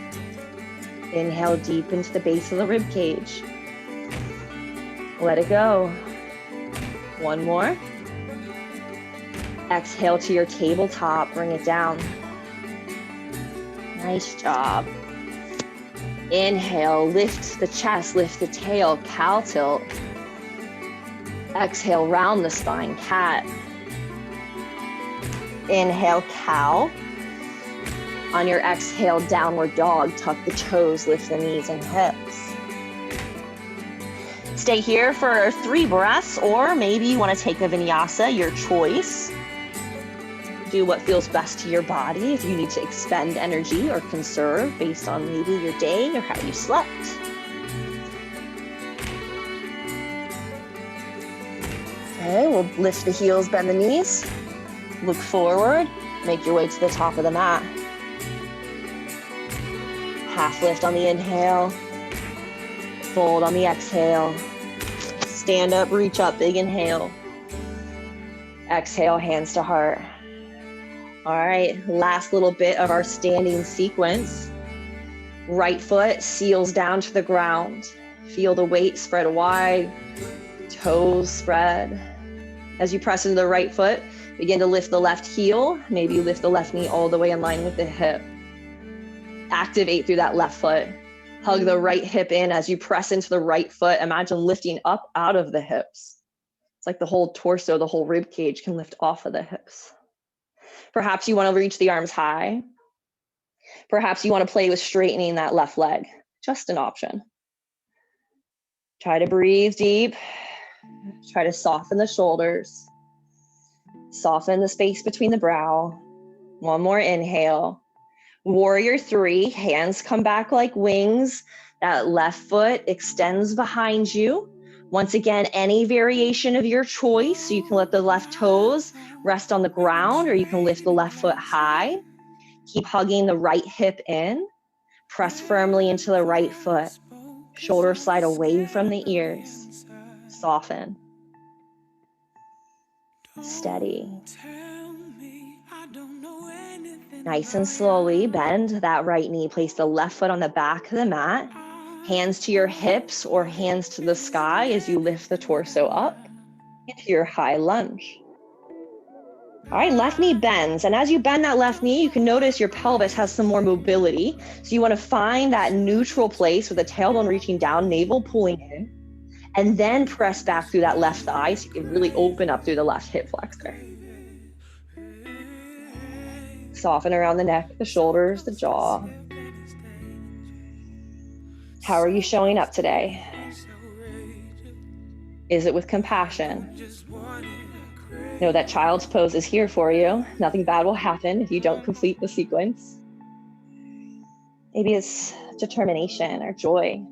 Inhale deep into the base of the rib cage. Let it go. One more. Exhale to your tabletop. Bring it down. Nice job. Inhale, lift the chest, lift the tail, cow tilt. Exhale, round the spine, cat. Inhale, cow. On your exhale, downward dog, tuck the toes, lift the knees and hips. Stay here for 3 breaths, or maybe you want to take a vinyasa, your choice. Do what feels best to your body if you need to expend energy or conserve based on maybe your day or how you slept. Okay, we'll lift the heels, bend the knees. Look forward, make your way to the top of the mat. Half lift on the inhale, fold on the exhale. Stand up, reach up, big inhale. Exhale, hands to heart. All right, last little bit of our standing sequence. Right foot seals down to the ground. Feel the weight spread wide, toes spread. As you press into the right foot, begin to lift the left heel. Maybe lift the left knee all the way in line with the hip. Activate through that left foot. Hug the right hip in as you press into the right foot. Imagine lifting up out of the hips. It's like the whole torso, the whole rib cage can lift off of the hips. Perhaps you want to reach the arms high. Perhaps you want to play with straightening that left leg. Just an option. Try to breathe deep. Try to soften the shoulders. Soften the space between the brow. One more inhale. Warrior 3, hands come back like wings. That left foot extends behind you. Once again, any variation of your choice. So you can let the left toes rest on the ground, or you can lift the left foot high. Keep hugging the right hip in. Press firmly into the right foot. Shoulders slide away from the ears. Soften. Steady. Nice and slowly bend that right knee. Place the left foot on the back of the mat. Hands to your hips or hands to the sky as you lift the torso up into your high lunge. All right, left knee bends. And as you bend that left knee, you can notice your pelvis has some more mobility. So you want to find that neutral place with the tailbone reaching down, navel pulling in, and then press back through that left thigh so you can really open up through the left hip flexor. Soften around the neck, the shoulders, the jaw. How are you showing up today? Is it with compassion? Know that child's pose is here for you. Nothing bad will happen if you don't complete the sequence. Maybe it's determination or joy.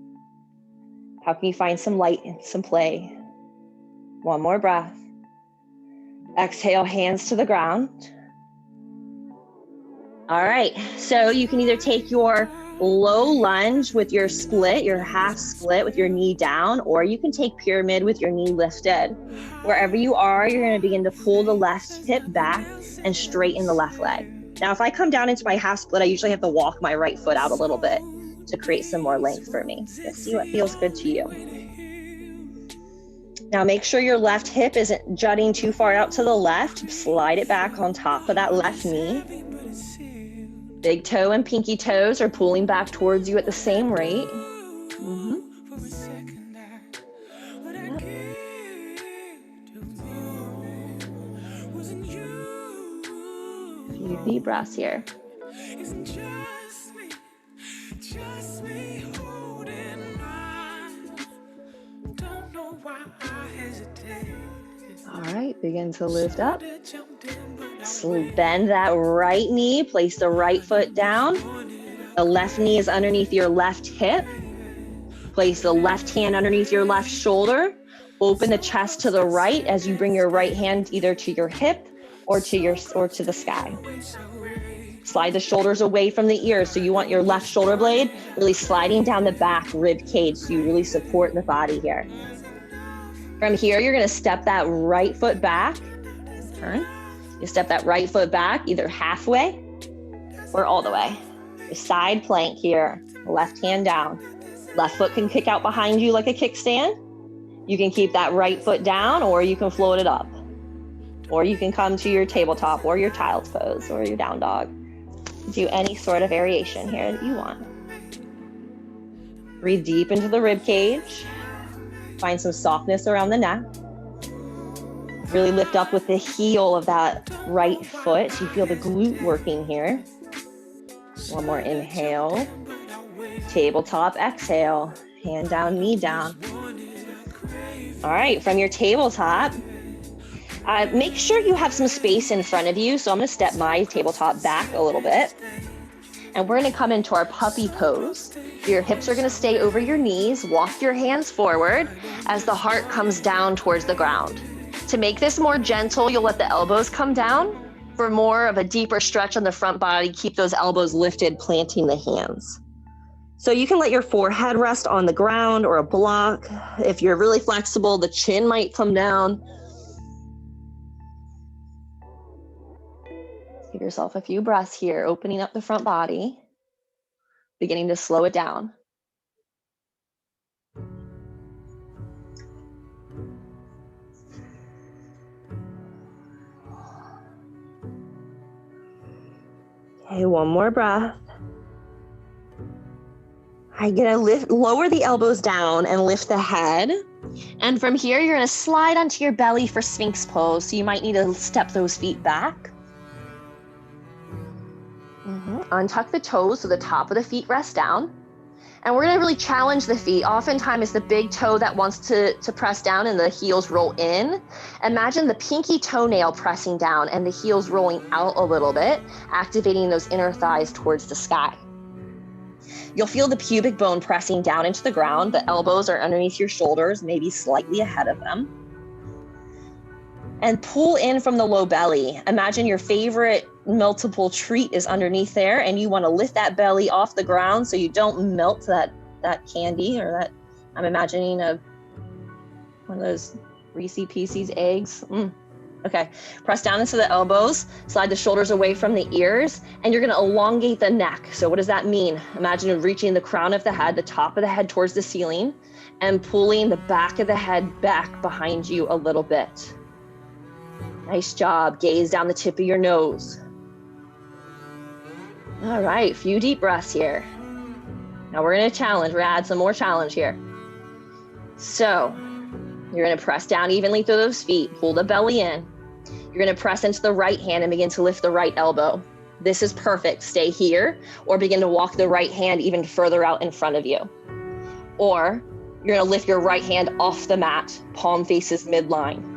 How can you find some light and some play? One more breath. Exhale, hands to the ground. All right, so you can either take your low lunge with your split, your half split with your knee down, or you can take pyramid with your knee lifted. Wherever you are, you're going to begin to pull the left hip back and straighten the left leg. Now, if I come down into my half split, I usually have to walk my right foot out a little bit to create some more length for me. Let's see what feels good to you. Now, make sure your left hip isn't jutting too far out to the left. Slide it back on top of that left knee. Big toe and pinky toes are pulling back towards you at the same rate. A few deep breaths here. All right, begin to lift up. Bend that right knee, place the right foot down. The left knee is underneath your left hip. Place the left hand underneath your left shoulder. Open the chest to the right as you bring your right hand either to your hip or to the sky. Slide the shoulders away from the ears. So you want your left shoulder blade really sliding down the back rib cage so you really support the body here. From here, you're going to step that right foot back. Turn. You step that right foot back either halfway or all the way. A side plank here, left hand down. Left foot can kick out behind you like a kickstand. You can keep that right foot down, or you can float it up. Or you can come to your tabletop or your child's pose or your down dog. Do any sort of variation here that you want. Breathe deep into the rib cage. Find some softness around the neck. Really lift up with the heel of that right foot so you feel the glute working here. One more inhale. Tabletop, exhale. Hand down, knee down. All right, from your tabletop, make sure you have some space in front of you. So I'm going to step my tabletop back a little bit. And we're going to come into our puppy pose. Your hips are going to stay over your knees. Walk your hands forward as the heart comes down towards the ground. To make this more gentle, you'll let the elbows come down. For more of a deeper stretch on the front body, keep those elbows lifted, planting the hands. So you can let your forehead rest on the ground or a block. If you're really flexible, the chin might come down. Give yourself a few breaths here, opening up the front body, beginning to slow it down. Okay, one more breath. I'm gonna lower the elbows down and lift the head. And from here, you're gonna slide onto your belly for Sphinx pose. So you might need to step those feet back. Untuck the toes so the top of the feet rests down. And we're gonna really challenge the feet. Oftentimes it's the big toe that wants to press down and the heels roll in. Imagine the pinky toenail pressing down and the heels rolling out a little bit, activating those inner thighs towards the sky. You'll feel the pubic bone pressing down into the ground. The elbows are underneath your shoulders, maybe slightly ahead of them. And pull in from the low belly. Imagine your favorite meltable treat is underneath there, and you want to lift that belly off the ground so you don't melt that candy, or that, I'm imagining one of those Reese's Pieces eggs. Okay, press down into the elbows, slide the shoulders away from the ears, and you're gonna elongate the neck. So what does that mean? Imagine reaching the crown of the head, the top of the head towards the ceiling, and pulling the back of the head back behind you a little bit. Nice job. Gaze down the tip of your nose. All right, few deep breaths here. Now we're gonna challenge, we're gonna add some more challenge here. So you're gonna press down evenly through those feet, pull the belly in. You're gonna press into the right hand and begin to lift the right elbow. This is perfect. Stay here or begin to walk the right hand even further out in front of you. Or you're gonna lift your right hand off the mat, palm faces midline.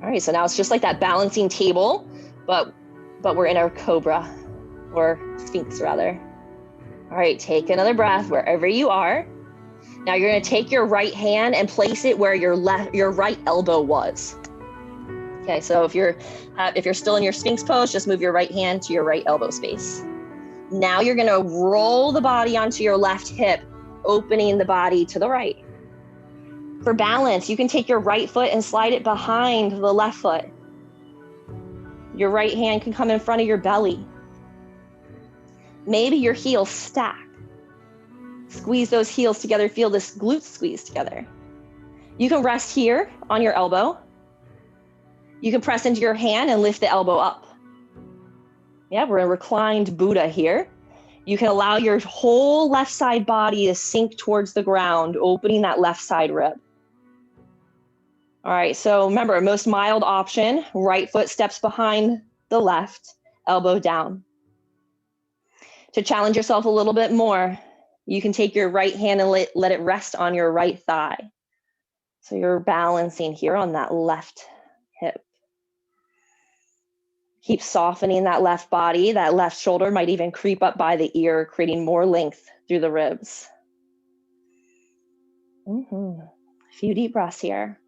All right, so now it's just like that balancing table, but we're in our cobra, or Sphinx rather. All right, take another breath wherever you are. Now you're gonna take your right hand and place it where your right elbow was. Okay, so if you're still in your Sphinx pose, just move your right hand to your right elbow space. Now you're gonna roll the body onto your left hip, opening the body to the right. For balance, you can take your right foot and slide it behind the left foot. Your right hand can come in front of your belly. Maybe your heels stack. Squeeze those heels together, feel this glute squeeze together. You can rest here on your elbow. You can press into your hand and lift the elbow up. Yeah, we're in reclined Buddha here. You can allow your whole left side body to sink towards the ground, opening that left side rib. All right, so remember, most mild option, right foot steps behind the left, elbow down. To challenge yourself a little bit more, you can take your right hand and let it rest on your right thigh. So you're balancing here on that left hip. Keep softening that left body. That left shoulder might even creep up by the ear, creating more length through the ribs. A few deep breaths here.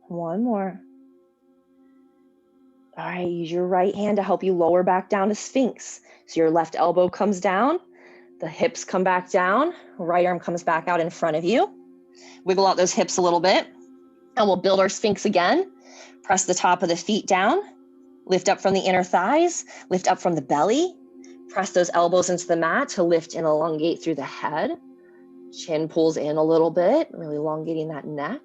One more. All right, use your right hand to help you lower back down to Sphinx. So your left elbow comes down, the hips come back down, right arm comes back out in front of you. Wiggle out those hips a little bit, and we'll build our Sphinx again. Press the top of the feet down, lift up from the inner thighs, lift up from the belly, press those elbows into the mat to lift and elongate through the head. Chin pulls in a little bit, really elongating that neck.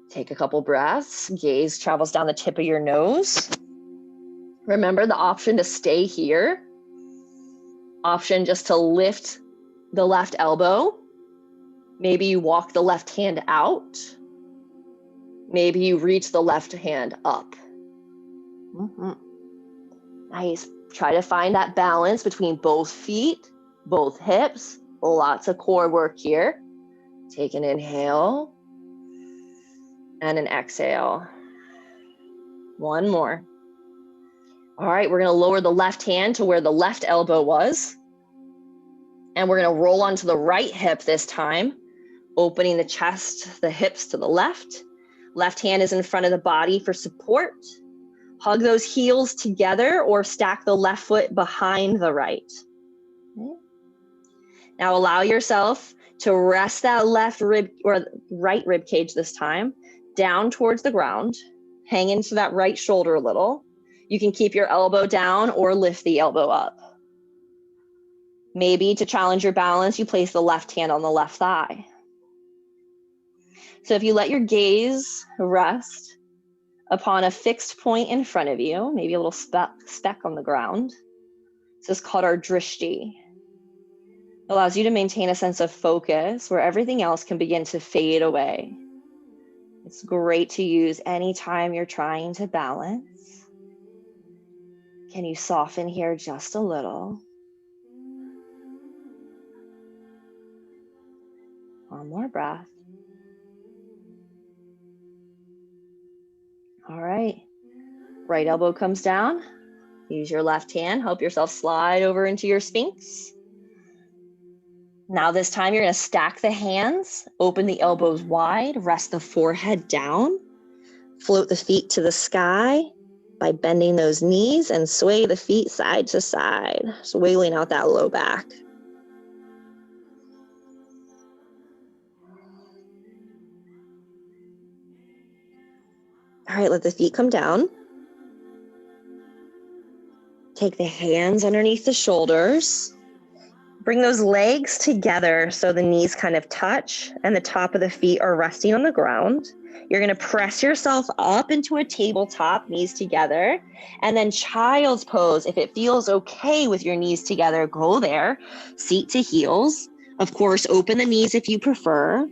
Take a couple breaths, gaze travels down the tip of your nose. Remember the option to stay here. Option just to lift the left elbow. Maybe you walk the left hand out. Maybe you reach the left hand up. Nice. Try to find that balance between both feet, both hips. Lots of core work here. Take an inhale. And an exhale. One more. All right, we're gonna lower the left hand to where the left elbow was. And we're gonna roll onto the right hip this time, opening the chest, the hips to the left. Left hand is in front of the body for support. Hug those heels together or stack the left foot behind the right. Okay. Now allow yourself to rest that left rib or right rib cage this time down towards the ground, hang into that right shoulder a little. You can keep your elbow down or lift the elbow up. Maybe to challenge your balance, you place the left hand on the left thigh. So if you let your gaze rest upon a fixed point in front of you, maybe a little speck on the ground, this is called our drishti. It allows you to maintain a sense of focus where everything else can begin to fade away. It's great to use anytime you're trying to balance. Can you soften here just a little? One more breath. All right. Right elbow comes down. Use your left hand. Help yourself slide over into your Sphinx. Now this time you're going to stack the hands, open the elbows wide, rest the forehead down, float the feet to the sky by bending those knees and sway the feet side to side, so wiggling out that low back. All right, let the feet come down. Take the hands underneath the shoulders. Bring those legs together so the knees kind of touch and the top of the feet are resting on the ground. You're going to press yourself up into a tabletop, knees together, and then child's pose. If it feels okay with your knees together, go there. Seat to heels. Of course, open the knees if you prefer.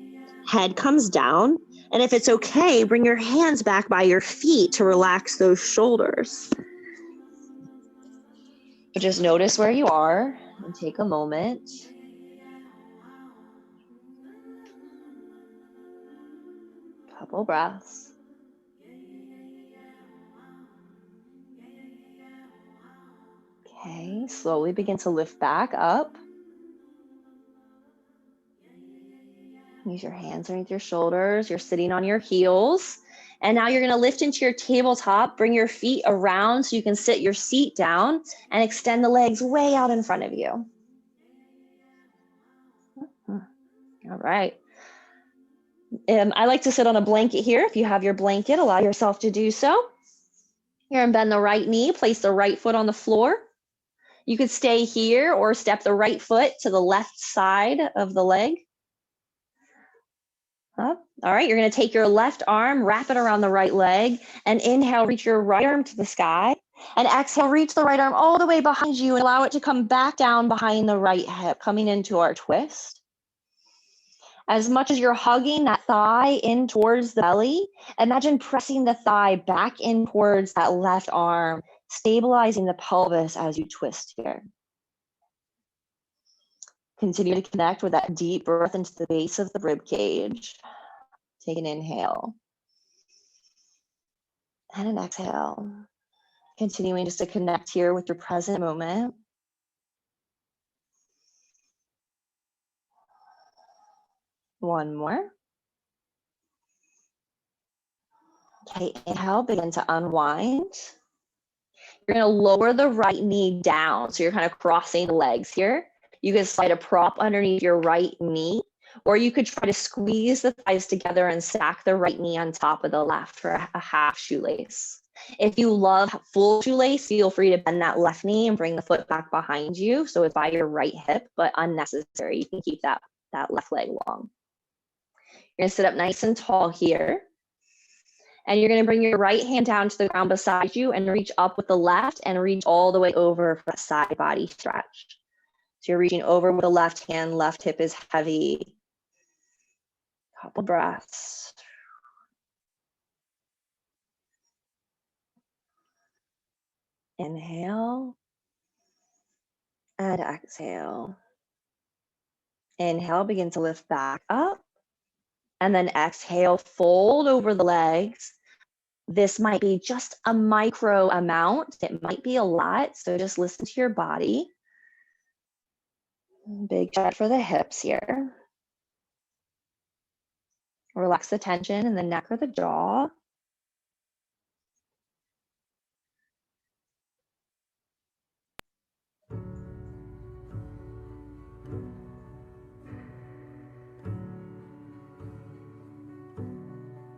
Head comes down. And if it's okay, bring your hands back by your feet to relax those shoulders. But just notice where you are and take a moment. Couple breaths. Okay, slowly begin to lift back up. Use your hands underneath your shoulders. You're sitting on your heels. And now you're going to lift into your tabletop. Bring your feet around so you can sit your seat down and extend the legs way out in front of you. All right. I like to sit on a blanket here. If you have your blanket, allow yourself to do so. You're going to bend the right knee, place the right foot on the floor. You could stay here or step the right foot to the left side of the leg. Up. All right, you're going to take your left arm, wrap it around the right leg, and inhale, reach your right arm to the sky. And exhale, reach the right arm all the way behind you and allow it to come back down behind the right hip, coming into our twist. As much as you're hugging that thigh in towards the belly, imagine pressing the thigh back in towards that left arm, stabilizing the pelvis as you twist here. Continue to connect with that deep breath into the base of the rib cage. Take an inhale. And an exhale. Continuing just to connect here with your present moment. One more. Okay, inhale, begin to unwind. You're going to lower the right knee down. So you're kind of crossing the legs here. You can slide a prop underneath your right knee, or you could try to squeeze the thighs together and stack the right knee on top of the left for a half shoelace. If you love full shoelace, feel free to bend that left knee and bring the foot back behind you. So it's by your right hip, but unnecessary. You can keep that left leg long. You're going to sit up nice and tall here. And you're going to bring your right hand down to the ground beside you and reach up with the left and reach all the way over for a side body stretch. So you're reaching over with the left hand, left hip is heavy. Couple breaths. Inhale and exhale. Inhale, begin to lift back up. And then exhale, fold over the legs. This might be just a micro amount. It might be a lot, so just listen to your body. Big stretch for the hips here. Relax the tension in the neck or the jaw.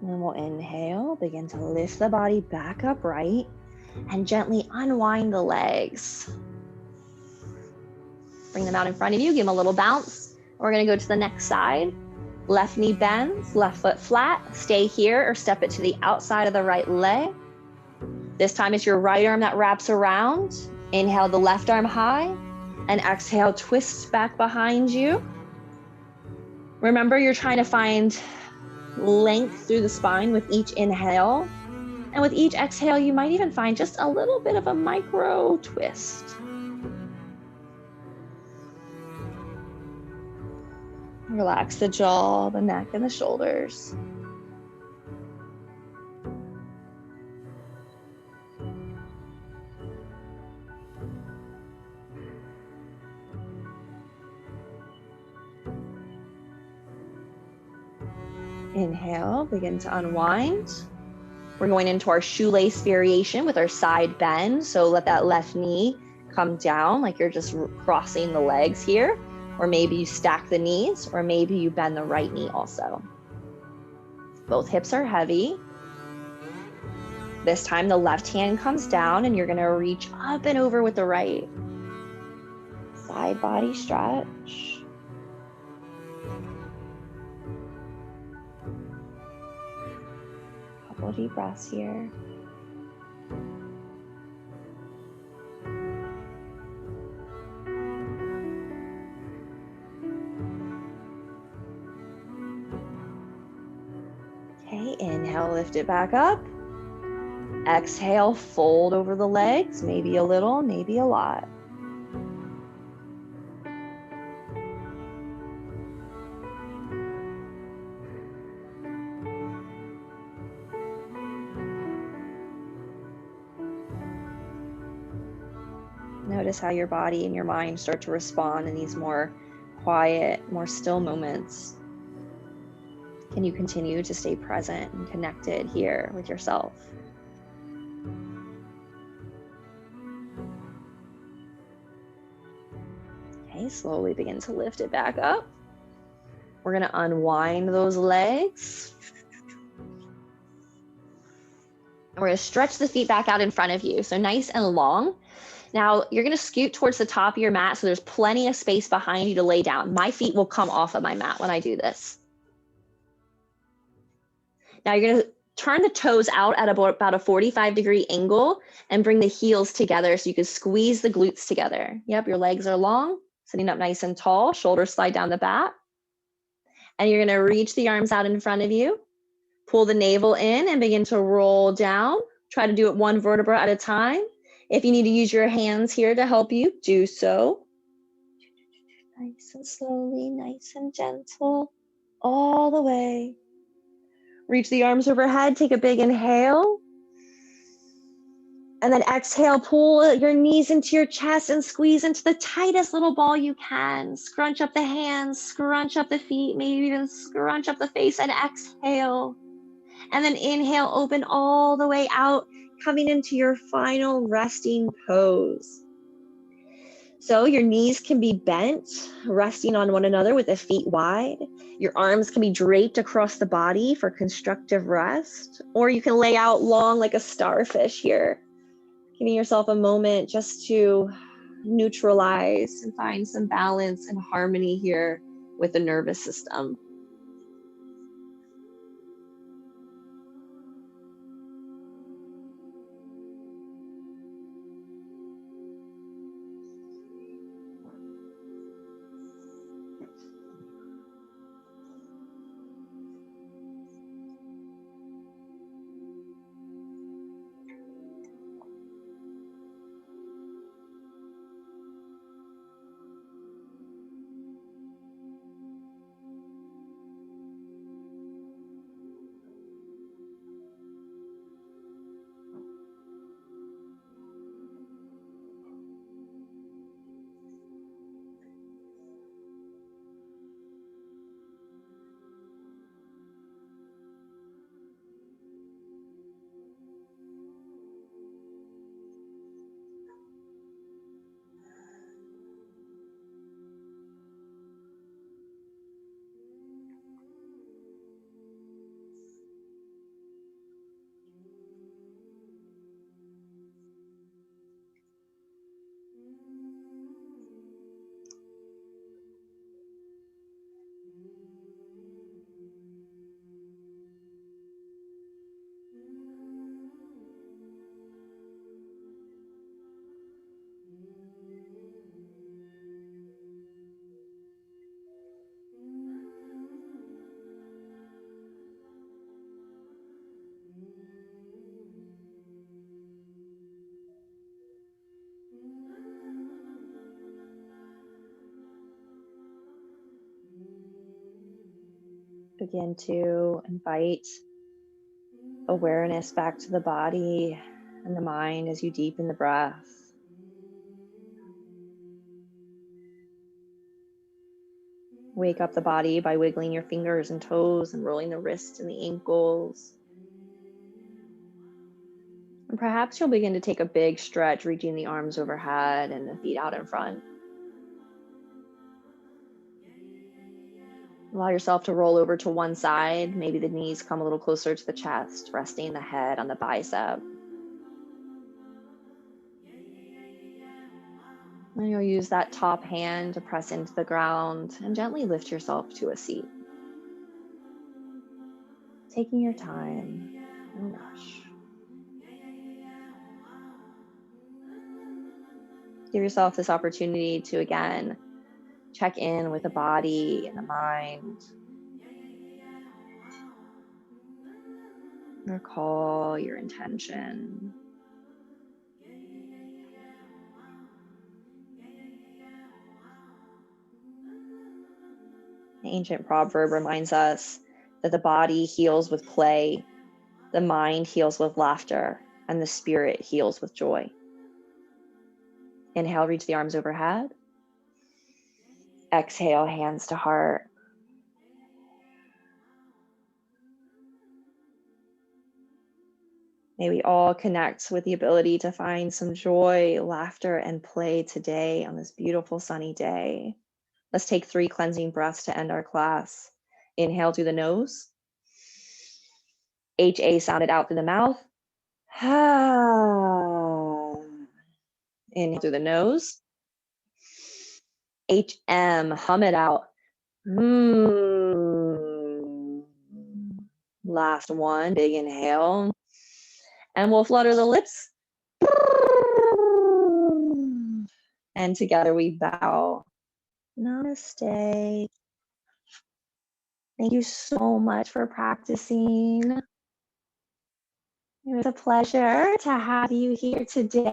And then we'll inhale, begin to lift the body back upright and gently unwind the legs. Bring them out in front of you, give them a little bounce. We're gonna go to the next side. Left knee bends, left foot flat. Stay here or step it to the outside of the right leg. This time it's your right arm that wraps around. Inhale the left arm high, and exhale, twist back behind you. Remember, you're trying to find length through the spine with each inhale. And with each exhale, you might even find just a little bit of a micro twist. Relax the jaw, the neck, and the shoulders. Inhale, begin to unwind. We're going into our shoelace variation with our side bend. So let that left knee come down like you're just crossing the legs here. Or maybe you stack the knees, or maybe you bend the right knee also. Both hips are heavy. This time the left hand comes down and you're gonna reach up and over with the right. Side body stretch. Couple deep breaths here. Okay, inhale, lift it back up. Exhale, fold over the legs, maybe a little, maybe a lot. Notice how your body and your mind start to respond in these more quiet, more still moments. Can you continue to stay present and connected here with yourself? Okay, slowly begin to lift it back up. We're gonna unwind those legs. And we're gonna stretch the feet back out in front of you, so nice and long. Now you're gonna scoot towards the top of your mat so there's plenty of space behind you to lay down. My feet will come off of my mat when I do this. Now you're gonna turn the toes out at about a 45-degree angle and bring the heels together so you can squeeze the glutes together. Yep, your legs are long, sitting up nice and tall, shoulders slide down the back. And you're gonna reach the arms out in front of you, pull the navel in and begin to roll down. Try to do it one vertebra at a time. If you need to use your hands here to help you, do so. Nice and slowly, nice and gentle, all the way. Reach the arms overhead, take a big inhale. And then exhale, pull your knees into your chest and squeeze into the tightest little ball you can. Scrunch up the hands, scrunch up the feet, maybe even scrunch up the face, and exhale. And then inhale, open all the way out, coming into your final resting pose. So your knees can be bent, resting on one another with the feet wide. Your arms can be draped across the body for constructive rest, or you can lay out long like a starfish here, giving yourself a moment just to neutralize and find some balance and harmony here with the nervous system. Begin to invite awareness back to the body and the mind as you deepen the breath. Wake up the body by wiggling your fingers and toes and rolling the wrists and the ankles. And perhaps you'll begin to take a big stretch, reaching the arms overhead and the feet out in front. Allow yourself to roll over to one side. Maybe the knees come a little closer to the chest, resting the head on the bicep. And you'll use that top hand to press into the ground and gently lift yourself to a seat. Taking your time, no rush. Give yourself this opportunity to again check in with the body and the mind. Recall your intention. The ancient proverb reminds us that the body heals with play, the mind heals with laughter, and the spirit heals with joy. Inhale, reach the arms overhead. Exhale, hands to heart. May we all connect with the ability to find some joy, laughter, and play today on this beautiful sunny day. Let's take 3 cleansing breaths to end our class. Inhale through the nose. HA sounded out through the mouth. Inhale through the nose. HM, hum it out. Last one, big inhale. And we'll flutter the lips. And together we bow. Namaste. Thank you so much for practicing. It was a pleasure to have you here today.